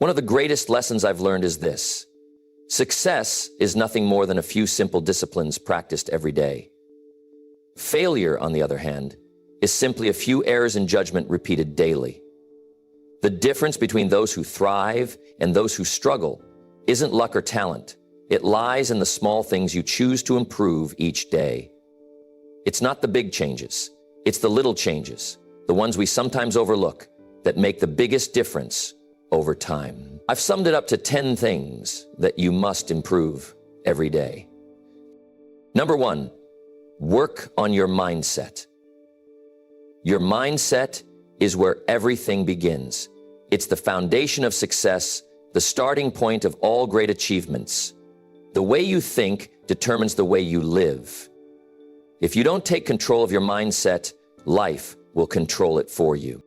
One of the greatest lessons I've learned is this: success is nothing more than a few simple disciplines practiced every day. Failure, on the other hand, is simply a few errors in judgment repeated daily. The difference between those who thrive and those who struggle isn't luck or talent. It lies in the small things you choose to improve each day. It's not the big changes, it's the little changes, the ones we sometimes overlook, that make the biggest difference over time. I've summed it up to 10 things that you must improve every day. Number 1, work on your mindset. Your mindset is where everything begins. It's the foundation of success, the starting point of all great achievements. The way you think determines the way you live. If you don't take control of your mindset, life will control it for you.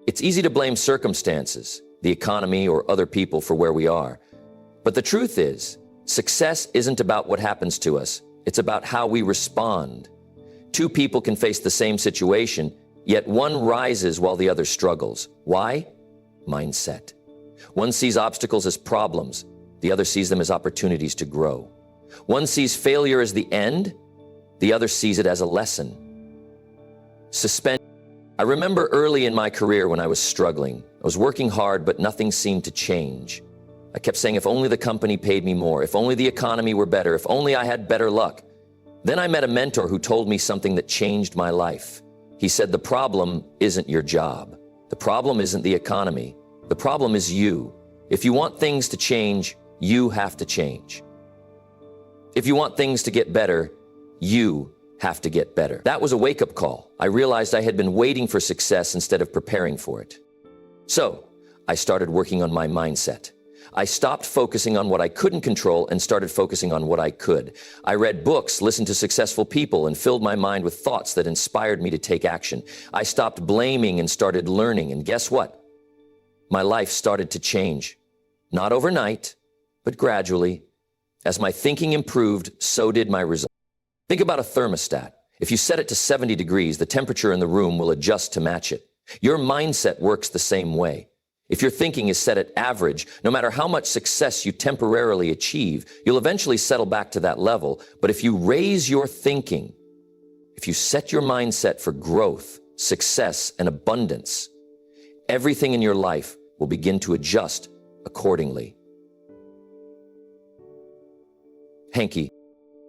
It's easy to blame circumstances, the economy, or other people for where we are. But the truth is, success isn't about what happens to us. It's about how we respond. Two people can face the same situation, yet one rises while the other struggles. Why? Mindset. One sees obstacles as problems. The other sees them as opportunities to grow. One sees failure as the end. The other sees it as a lesson. I remember early in my career when I was struggling. I was working hard, but nothing seemed to change. I kept saying, if only the company paid me more, if only the economy were better, if only I had better luck. Then I met a mentor who told me something that changed my life. He said, the problem isn't your job. The problem isn't the economy. The problem is you. If you want things to change, you have to change. If you want things to get better, you have to get better. That was a wake-up call. I realized I had been waiting for success instead of preparing for it. So, I started working on my mindset. I stopped focusing on what I couldn't control and started focusing on what I could. I read books, listened to successful people, and filled my mind with thoughts that inspired me to take action. I stopped blaming and started learning, and guess what? My life started to change. Not overnight, but gradually. As my thinking improved, so did my results. Think about a thermostat. If you set it to 70 degrees, the temperature in the room will adjust to match it. Your mindset works the same way. If your thinking is set at average, no matter how much success you temporarily achieve, you'll eventually settle back to that level. But if you raise your thinking, if you set your mindset for growth, success, and abundance, everything in your life will begin to adjust accordingly. Hanky.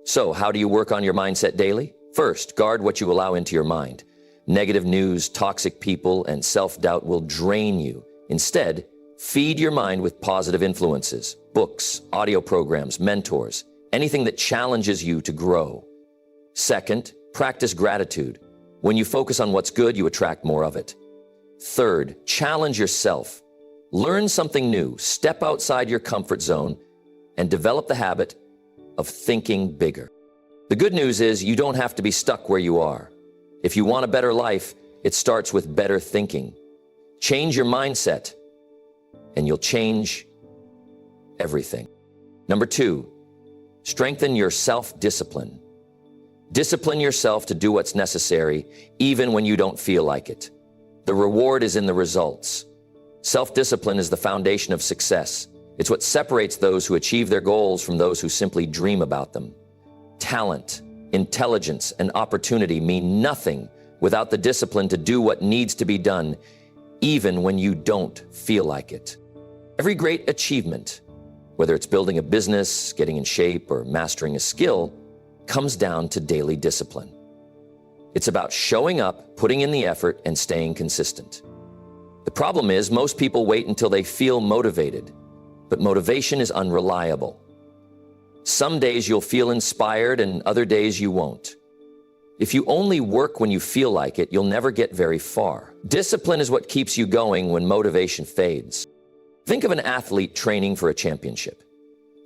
So, how do you work on your mindset daily? First, guard what you allow into your mind. Negative news, toxic people, and self-doubt will drain you. Instead, feed your mind with positive influences, books, audio programs, mentors, anything that challenges you to grow. Second, practice gratitude. When you focus on what's good, you attract more of it. Third, challenge yourself. Learn something new, step outside your comfort zone, and develop the habit of thinking bigger. The good news is you don't have to be stuck where you are. If you want a better life, it starts with better thinking. Change your mindset, and you'll change everything. Number 2, strengthen your self-discipline. Discipline yourself to do what's necessary, even when you don't feel like it. The reward is in the results. Self-discipline is the foundation of success. It's what separates those who achieve their goals from those who simply dream about them. Talent, intelligence, and opportunity mean nothing without the discipline to do what needs to be done, even when you don't feel like it. Every great achievement, whether it's building a business, getting in shape, or mastering a skill, comes down to daily discipline. It's about showing up, putting in the effort, and staying consistent. The problem is most people wait until they feel motivated, but motivation is unreliable. Some days you'll feel inspired and other days you won't. If you only work when you feel like it, you'll never get very far. Discipline is what keeps you going when motivation fades. Think of an athlete training for a championship.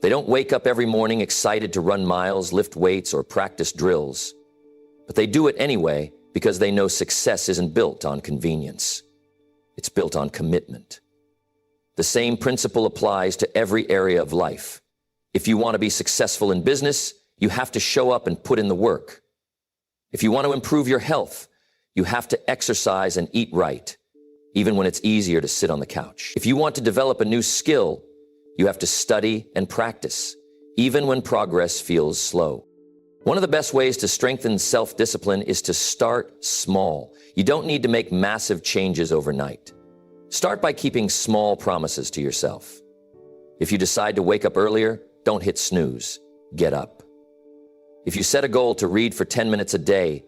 They don't wake up every morning excited to run miles, lift weights, or practice drills. But they do it anyway because they know success isn't built on convenience. It's built on commitment. The same principle applies to every area of life. If you want to be successful in business, you have to show up and put in the work. If you want to improve your health, you have to exercise and eat right. even when it's easier to sit on the couch. If you want to develop a new skill, you have to study and practice, even when progress feels slow. One of the best ways to strengthen self-discipline is to start small. You don't need to make massive changes overnight. Start by keeping small promises to yourself. If you decide to wake up earlier, don't hit snooze. Get up. If you set a goal to read for 10 minutes a day,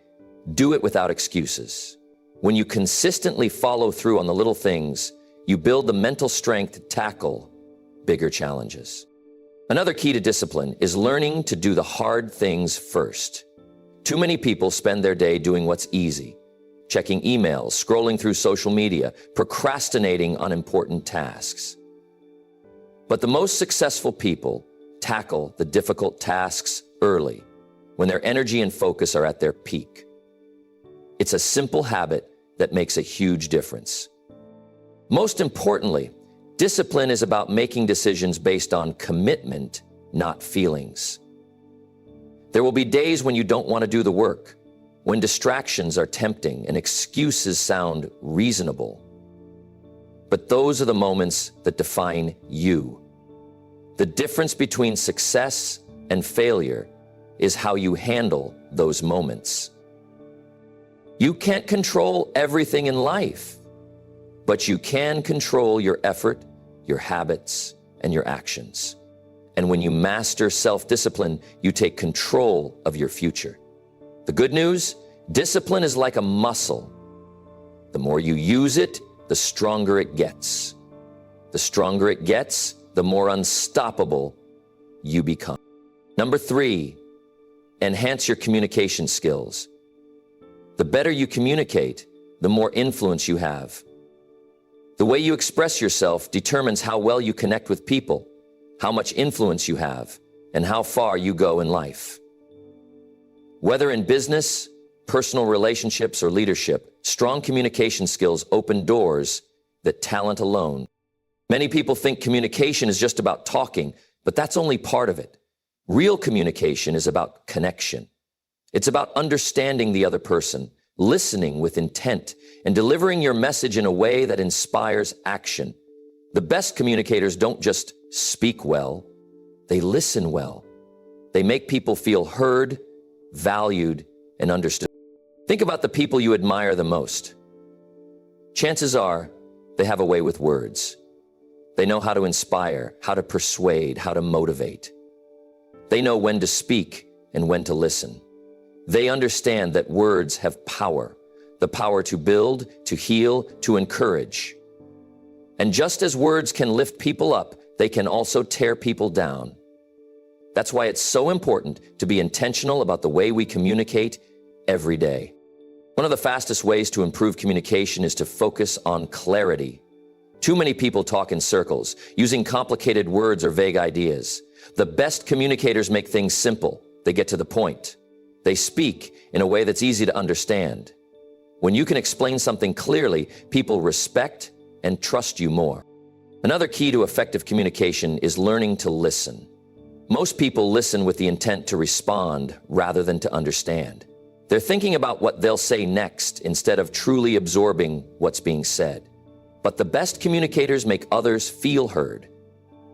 do it without excuses. When you consistently follow through on the little things, you build the mental strength to tackle bigger challenges. Another key to discipline is learning to do the hard things first. Too many people spend their day doing what's easy, checking emails, scrolling through social media, procrastinating on important tasks. But the most successful people tackle the difficult tasks early, when their energy and focus are at their peak. It's a simple habit that makes a huge difference. Most importantly, discipline is about making decisions based on commitment, not feelings. There will be days when you don't want to do the work, when distractions are tempting and excuses sound reasonable. But those are the moments that define you. The difference between success and failure is how you handle those moments. You can't control everything in life, but you can control your effort, your habits, and your actions. And when you master self-discipline, you take control of your future. The good news, discipline is like a muscle. The more you use it, the stronger it gets. The stronger it gets, the more unstoppable you become. Number 3, enhance your communication skills. The better you communicate, the more influence you have. The way you express yourself determines how well you connect with people, how much influence you have, and how far you go in life. Whether in business, personal relationships, or leadership, strong communication skills open doors that talent alone. Many people think communication is just about talking, but that's only part of it. Real communication is about connection. It's about understanding the other person, listening with intent, and delivering your message in a way that inspires action. The best communicators don't just speak well, they listen well. They make people feel heard, valued, and understood. Think about the people you admire the most. Chances are they have a way with words. They know how to inspire, how to persuade, how to motivate. They know when to speak and when to listen. They understand that words have power, the power to build, to heal, to encourage. And just as words can lift people up, they can also tear people down. That's why it's so important to be intentional about the way we communicate every day. One of the fastest ways to improve communication is to focus on clarity. Too many people talk in circles, using complicated words or vague ideas. The best communicators make things simple. They get to the point. They speak in a way that's easy to understand. When you can explain something clearly, people respect and trust you more. Another key to effective communication is learning to listen. Most people listen with the intent to respond rather than to understand. They're thinking about what they'll say next instead of truly absorbing what's being said. But the best communicators make others feel heard.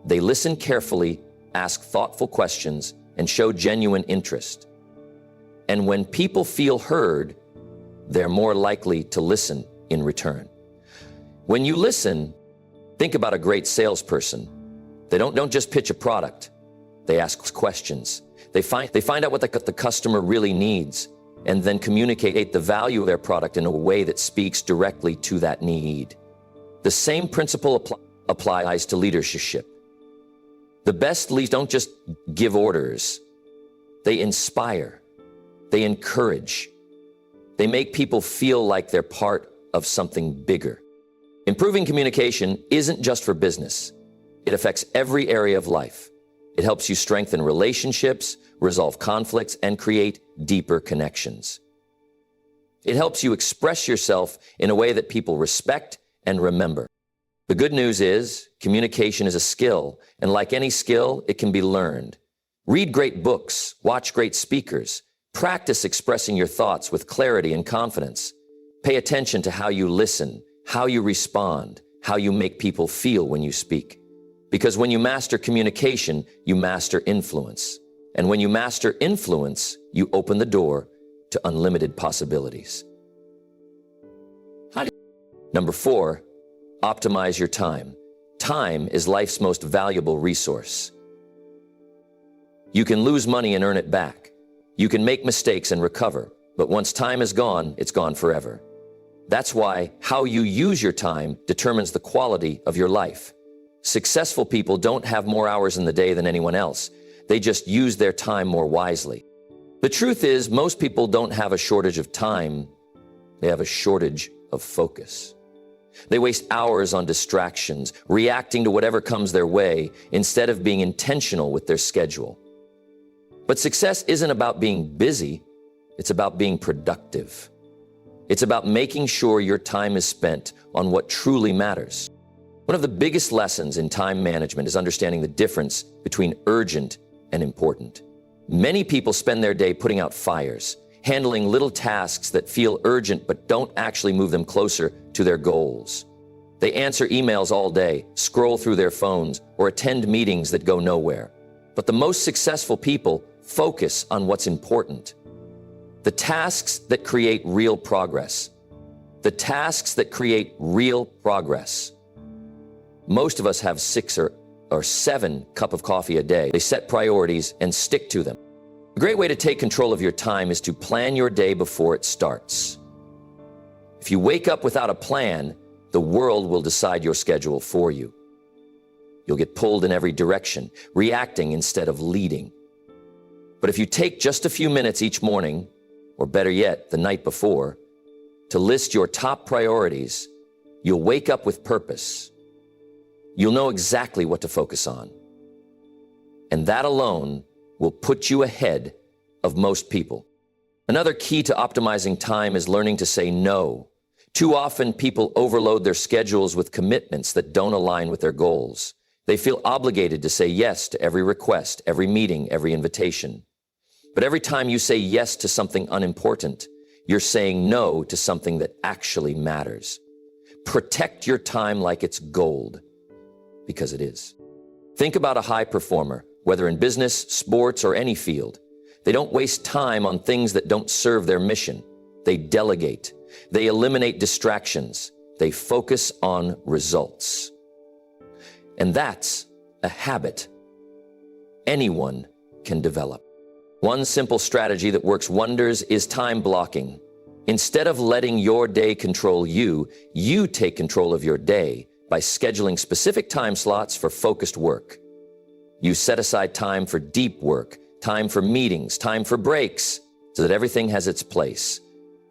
They listen carefully, ask thoughtful questions, and show genuine interest. And when people feel heard, they're more likely to listen in return. When you listen, think about a great salesperson. They don't just pitch a product. They ask questions. They find out what the customer really needs, and then communicate the value of their product in a way that speaks directly to that need. The same principle applies to leadership. The best leaders don't just give orders. They inspire. They encourage. They make people feel like they're part of something bigger. Improving communication isn't just for business. It affects every area of life. It helps you strengthen relationships, resolve conflicts, and create deeper connections. It helps you express yourself in a way that people respect and remember. The good news is, communication is a skill, and like any skill, it can be learned. Read great books, watch great speakers, practice expressing your thoughts with clarity and confidence. Pay attention to how you listen, how you respond, how you make people feel when you speak. Because when you master communication, you master influence. And when you master influence, you open the door to unlimited possibilities. Number 4, optimize your time. Time is life's most valuable resource. You can lose money and earn it back. You can make mistakes and recover, but once time is gone, it's gone forever. That's why how you use your time determines the quality of your life. Successful people don't have more hours in the day than anyone else. They just use their time more wisely. The truth is, most people don't have a shortage of time. They have a shortage of focus. They waste hours on distractions, reacting to whatever comes their way, instead of being intentional with their schedule. But success isn't about being busy. It's about being productive. It's about making sure your time is spent on what truly matters. One of the biggest lessons in time management is understanding the difference between urgent and important. Many people spend their day putting out fires, handling little tasks that feel urgent but don't actually move them closer to their goals. They answer emails all day, scroll through their phones, or attend meetings that go nowhere. But the most successful people focus on what's important. The tasks that create real progress. The tasks that create real progress. Most of us have 6 or 7 cups of coffee a day. They set priorities and stick to them. A great way to take control of your time is to plan your day before it starts. If you wake up without a plan, the world will decide your schedule for you. You'll get pulled in every direction, reacting instead of leading. But if you take just a few minutes each morning, or better yet, the night before, to list your top priorities, you'll wake up with purpose. You'll know exactly what to focus on. And that alone will put you ahead of most people. Another key to optimizing time is learning to say no. Too often, people overload their schedules with commitments that don't align with their goals. They feel obligated to say yes to every request, every meeting, every invitation. But every time you say yes to something unimportant, you're saying no to something that actually matters. Protect your time like it's gold, because it is. Think about a high performer, whether in business, sports, or any field. They don't waste time on things that don't serve their mission. They delegate. They eliminate distractions. They focus on results. And that's a habit anyone can develop. One simple strategy that works wonders is time blocking. Instead of letting your day control you, you take control of your day by scheduling specific time slots for focused work. You set aside time for deep work, time for meetings, time for breaks, so that everything has its place.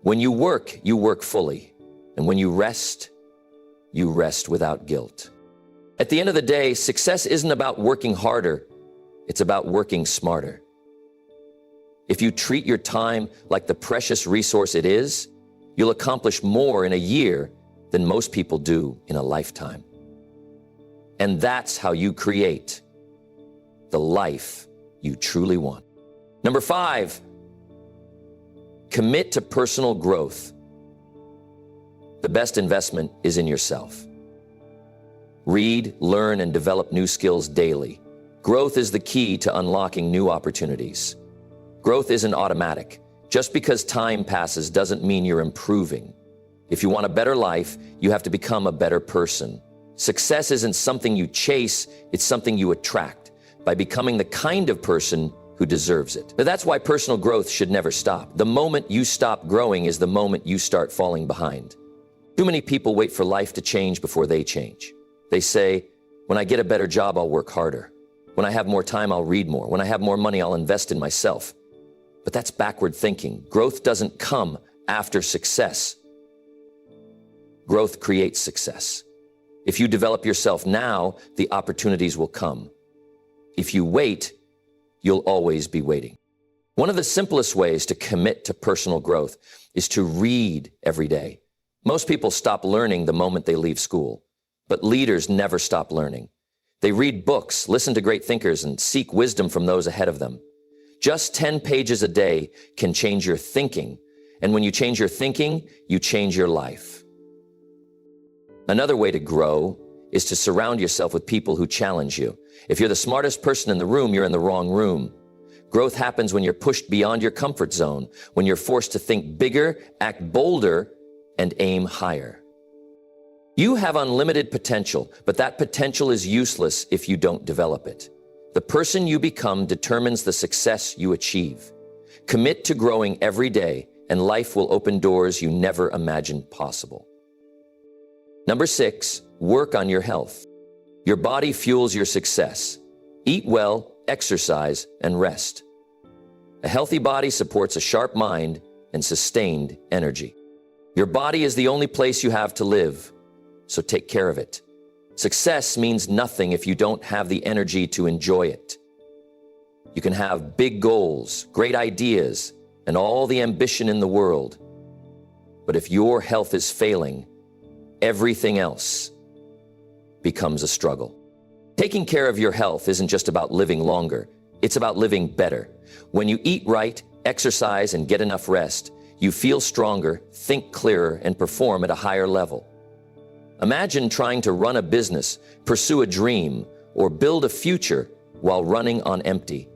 When you work fully. And when you rest without guilt. At the end of the day, success isn't about working harder, it's about working smarter. If you treat your time like the precious resource it is, you'll accomplish more in a year than most people do in a lifetime. And that's how you create the life you truly want. Number 5, commit to personal growth. The best investment is in yourself. Read, learn, and develop new skills daily. Growth is the key to unlocking new opportunities. Growth isn't automatic. Just because time passes doesn't mean you're improving. If you want a better life, you have to become a better person. Success isn't something you chase, it's something you attract by becoming the kind of person who deserves it. Now, that's why personal growth should never stop. The moment you stop growing is the moment you start falling behind. Too many people wait for life to change before they change. They say, when I get a better job, I'll work harder. When I have more time, I'll read more. When I have more money, I'll invest in myself. But that's backward thinking. Growth doesn't come after success. Growth creates success. If you develop yourself now, the opportunities will come. If you wait, you'll always be waiting. One of the simplest ways to commit to personal growth is to read every day. Most people stop learning the moment they leave school, but leaders never stop learning. They read books, listen to great thinkers, and seek wisdom from those ahead of them. Just 10 pages a day can change your thinking. And when you change your thinking, you change your life. Another way to grow is to surround yourself with people who challenge you. If you're the smartest person in the room, you're in the wrong room. Growth happens when you're pushed beyond your comfort zone, when you're forced to think bigger, act bolder, and aim higher. You have unlimited potential, but that potential is useless if you don't develop it. The person you become determines the success you achieve. Commit to growing every day, and life will open doors you never imagined possible. Number 6, work on your health. Your body fuels your success. Eat well, exercise, and rest. A healthy body supports a sharp mind and sustained energy. Your body is the only place you have to live, so take care of it. Success means nothing if you don't have the energy to enjoy it. You can have big goals, great ideas, and all the ambition in the world. But if your health is failing, everything else becomes a struggle. Taking care of your health isn't just about living longer, it's about living better. When you eat right, exercise, and get enough rest, you feel stronger, think clearer, and perform at a higher level. Imagine trying to run a business, pursue a dream, or build a future while running on empty.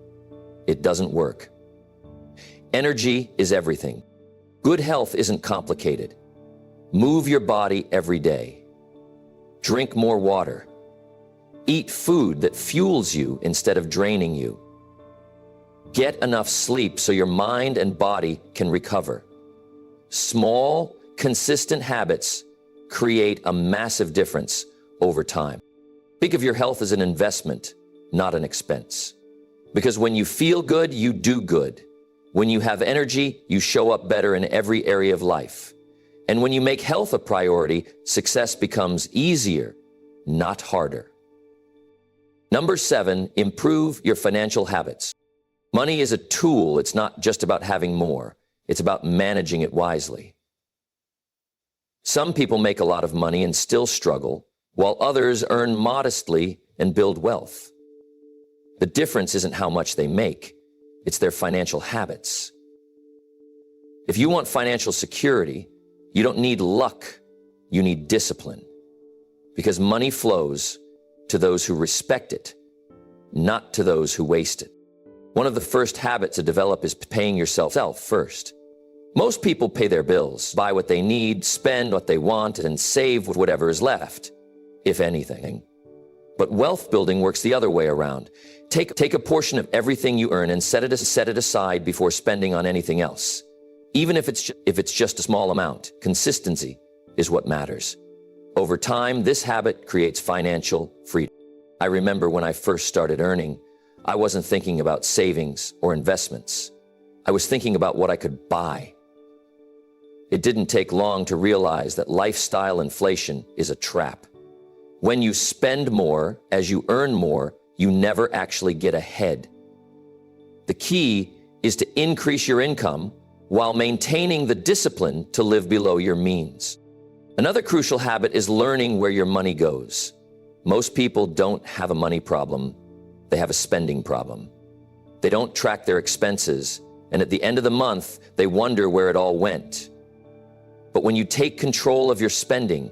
It doesn't work. Energy is everything. Good health isn't complicated. Move your body every day. Drink more water. Eat food that fuels you instead of draining you. Get enough sleep so your mind and body can recover. Small, consistent habits create a massive difference over time. Think of your health as an investment, not an expense. Because when you feel good, you do good. When you have energy, you show up better in every area of life. And when you make health a priority, success becomes easier, not harder. Number 7, improve your financial habits. Money is a tool. It's not just about having more. It's about managing it wisely. Some people make a lot of money and still struggle, while others earn modestly and build wealth. The difference isn't how much they make, it's their financial habits. If you want financial security, you don't need luck, you need discipline. Because money flows to those who respect it, not to those who waste it. One of the first habits to develop is paying yourself first. Most people pay their bills, buy what they need, spend what they want, and save whatever is left, if anything. But wealth building works the other way around. Take a portion of everything you earn and set it aside before spending on anything else. Even if it's just a small amount, consistency is what matters. Over time, this habit creates financial freedom. I remember when I first started earning, I wasn't thinking about savings or investments. I was thinking about what I could buy. It didn't take long to realize that lifestyle inflation is a trap. When you spend more as you earn more, you never actually get ahead. The key is to increase your income while maintaining the discipline to live below your means. Another crucial habit is learning where your money goes. Most people don't have a money problem, they have a spending problem. They don't track their expenses, and at the end of the month, they wonder where it all went. But when you take control of your spending,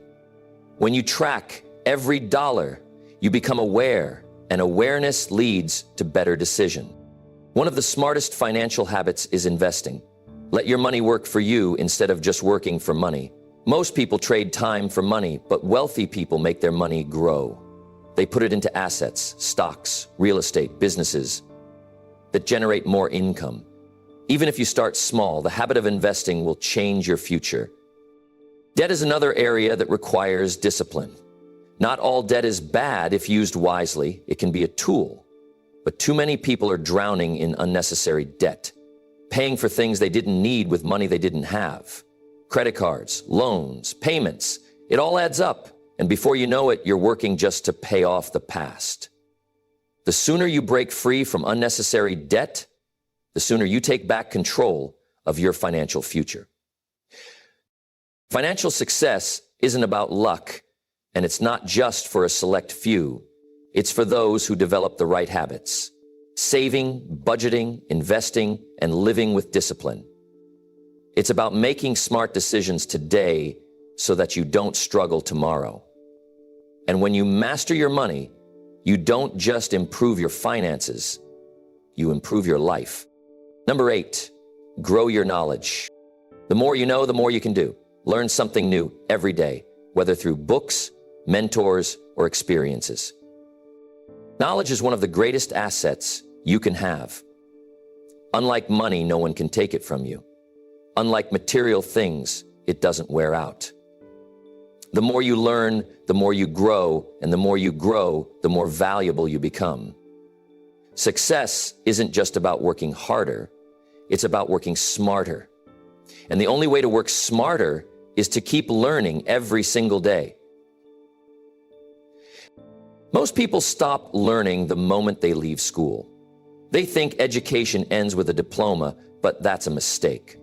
when you track every dollar, you become aware, and awareness leads to better decision. One of the smartest financial habits is investing. Let your money work for you instead of just working for money. Most people trade time for money, but wealthy people make their money grow. They put it into assets, stocks, real estate, businesses that generate more income. Even if you start small, the habit of investing will change your future. Debt is another area that requires discipline. Not all debt is bad if used wisely. It can be a tool. But too many people are drowning in unnecessary debt, paying for things they didn't need with money they didn't have. Credit cards, loans, payments, it all adds up. And before you know it, you're working just to pay off the past. The sooner you break free from unnecessary debt, the sooner you take back control of your financial future. Financial success isn't about luck, and it's not just for a select few. It's for those who develop the right habits: saving, budgeting, investing, and living with discipline. It's about making smart decisions today so that you don't struggle tomorrow. And when you master your money, you don't just improve your finances, you improve your life. Number 8, grow your knowledge. The more you know, the more you can do. Learn something new every day, whether through books, mentors, or experiences. Knowledge is one of the greatest assets you can have. Unlike money, no one can take it from you. Unlike material things, it doesn't wear out. The more you learn, the more you grow, and the more you grow, the more valuable you become. Success isn't just about working harder, it's about working smarter. And the only way to work smarter is to keep learning every single day. Most people stop learning the moment they leave school. They think education ends with a diploma, but that's a mistake.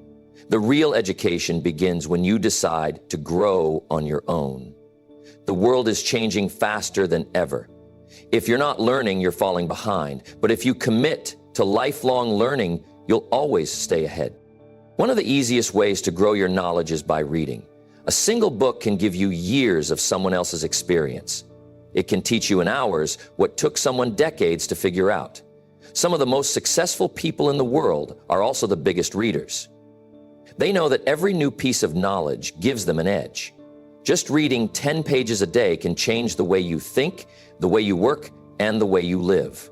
The real education begins when you decide to grow on your own. The world is changing faster than ever. If you're not learning, you're falling behind. But if you commit to lifelong learning, you'll always stay ahead. One of the easiest ways to grow your knowledge is by reading. A single book can give you years of someone else's experience. It can teach you in hours what took someone decades to figure out. Some of the most successful people in the world are also the biggest readers. They know that every new piece of knowledge gives them an edge. Just reading 10 pages a day can change the way you think, the way you work, and the way you live.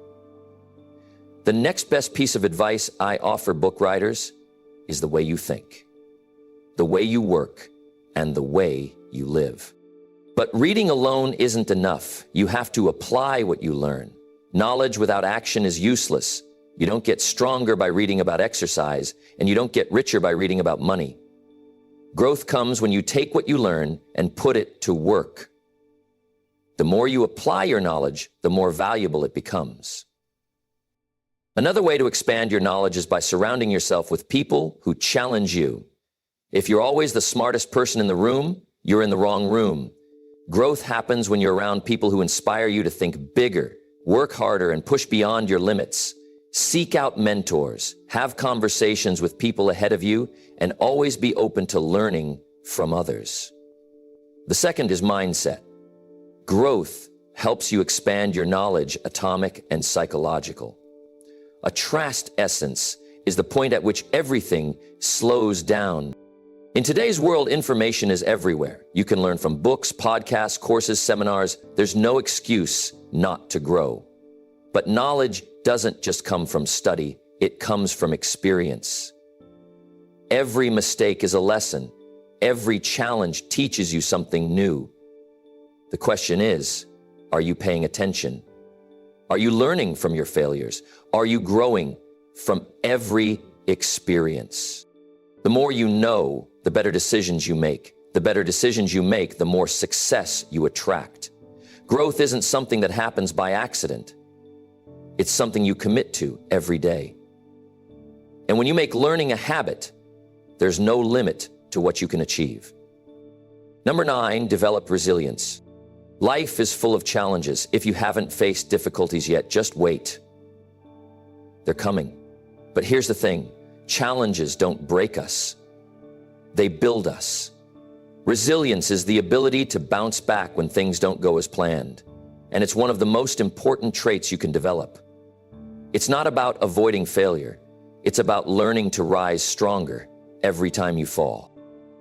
The next best piece of advice I offer book writers is the way you think, the way you work, and the way you live. But reading alone isn't enough. You have to apply what you learn. Knowledge without action is useless. You don't get stronger by reading about exercise, and you don't get richer by reading about money. Growth comes when you take what you learn and put it to work. The more you apply your knowledge, the more valuable it becomes. Another way to expand your knowledge is by surrounding yourself with people who challenge you. If you're always the smartest person in the room, you're in the wrong room. Growth happens when you're around people who inspire you to think bigger, work harder, and push beyond your limits. Seek out mentors, have conversations with people ahead of you, and always be open to learning from others. The second is mindset. Growth helps you expand your knowledge, atomic and psychological. A trust essence is the point at which everything slows down. In today's world, information is everywhere. You can learn from books, podcasts, courses, seminars. There's no excuse not to grow. But knowledge doesn't just come from study, it comes from experience. Every mistake is a lesson. Every challenge teaches you something new. The question is, are you paying attention? Are you learning from your failures? Are you growing from every experience? The more you know, the better decisions you make. The better decisions you make, the more success you attract. Growth isn't something that happens by accident. It's something you commit to every day. And when you make learning a habit, there's no limit to what you can achieve. Number 9, develop resilience. Life is full of challenges. If you haven't faced difficulties yet, just wait. They're coming. But here's the thing, challenges don't break us. They build us. Resilience is the ability to bounce back when things don't go as planned. And it's one of the most important traits you can develop. It's not about avoiding failure. It's about learning to rise stronger every time you fall.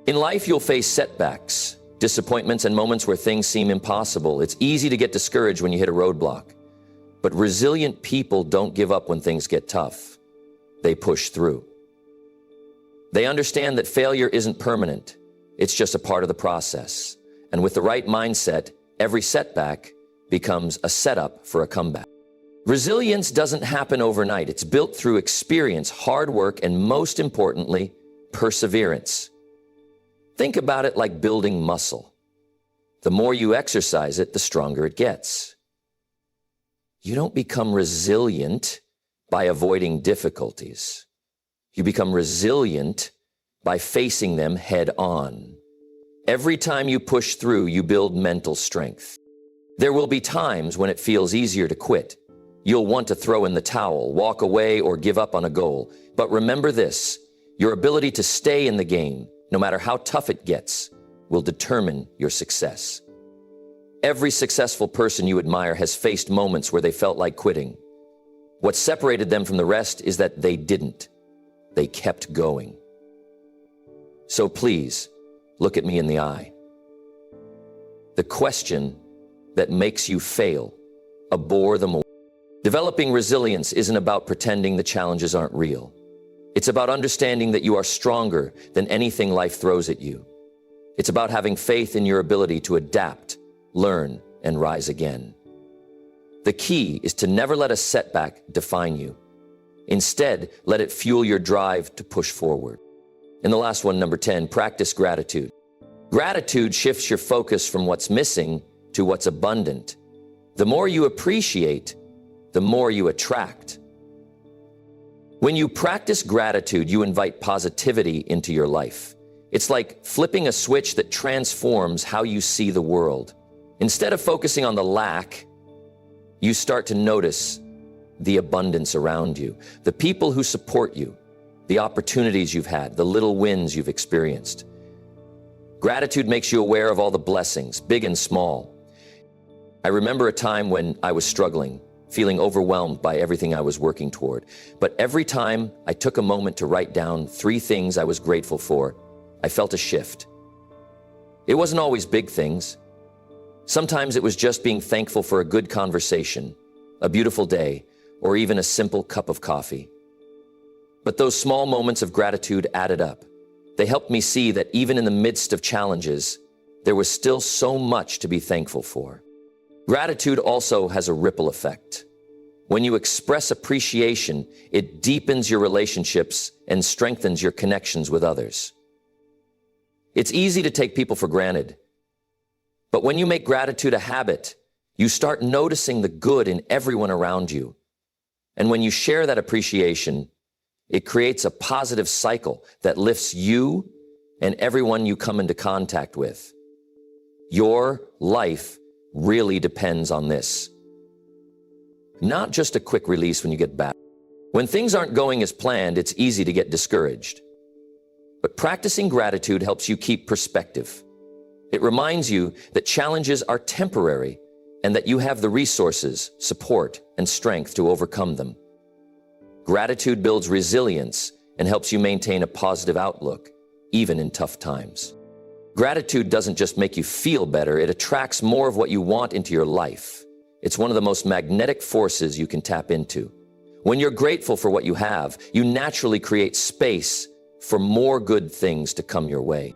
In life, you'll face setbacks, disappointments, and moments where things seem impossible. It's easy to get discouraged when you hit a roadblock. But resilient people don't give up when things get tough. They push through. They understand that failure isn't permanent. It's just a part of the process. And with the right mindset, every setback becomes a setup for a comeback. Resilience doesn't happen overnight. It's built through experience, hard work, and most importantly, perseverance. Think about it like building muscle. The more you exercise it, the stronger it gets. You don't become resilient by avoiding difficulties. You become resilient by facing them head on. Every time you push through, you build mental strength. There will be times when it feels easier to quit. You'll want to throw in the towel, walk away, or give up on a goal. But remember this, your ability to stay in the game, no matter how tough it gets, will determine your success. Every successful person you admire has faced moments where they felt like quitting. What separated them from the rest is that they didn't. They kept going. So please, look at me in the eye. The question that makes you fail, abhor them away. Developing resilience isn't about pretending the challenges aren't real. It's about understanding that you are stronger than anything life throws at you. It's about having faith in your ability to adapt, learn, and rise again. The key is to never let a setback define you. Instead, let it fuel your drive to push forward. And the last one, number 10, practice gratitude. Gratitude shifts your focus from what's missing to what's abundant. The more you appreciate, the more you attract. When you practice gratitude, you invite positivity into your life. It's like flipping a switch that transforms how you see the world. Instead of focusing on the lack, you start to notice the abundance around you, the people who support you, the opportunities you've had, the little wins you've experienced. Gratitude makes you aware of all the blessings, big and small. I remember a time when I was struggling, feeling overwhelmed by everything I was working toward. But every time I took a moment to write down 3 things I was grateful for, I felt a shift. It wasn't always big things. Sometimes it was just being thankful for a good conversation, a beautiful day, or even a simple cup of coffee. But those small moments of gratitude added up. They helped me see that even in the midst of challenges, there was still so much to be thankful for. Gratitude also has a ripple effect. When you express appreciation, it deepens your relationships and strengthens your connections with others. It's easy to take people for granted. But when you make gratitude a habit, you start noticing the good in everyone around you. And when you share that appreciation, it creates a positive cycle that lifts you and everyone you come into contact with. Your life really depends on this. Not just a quick release when you get back. When things aren't going as planned, it's easy to get discouraged. But practicing gratitude helps you keep perspective. It reminds you that challenges are temporary and that you have the resources, support, and strength to overcome them. Gratitude builds resilience and helps you maintain a positive outlook, even in tough times. Gratitude doesn't just make you feel better, it attracts more of what you want into your life. It's one of the most magnetic forces you can tap into. When you're grateful for what you have, you naturally create space for more good things to come your way.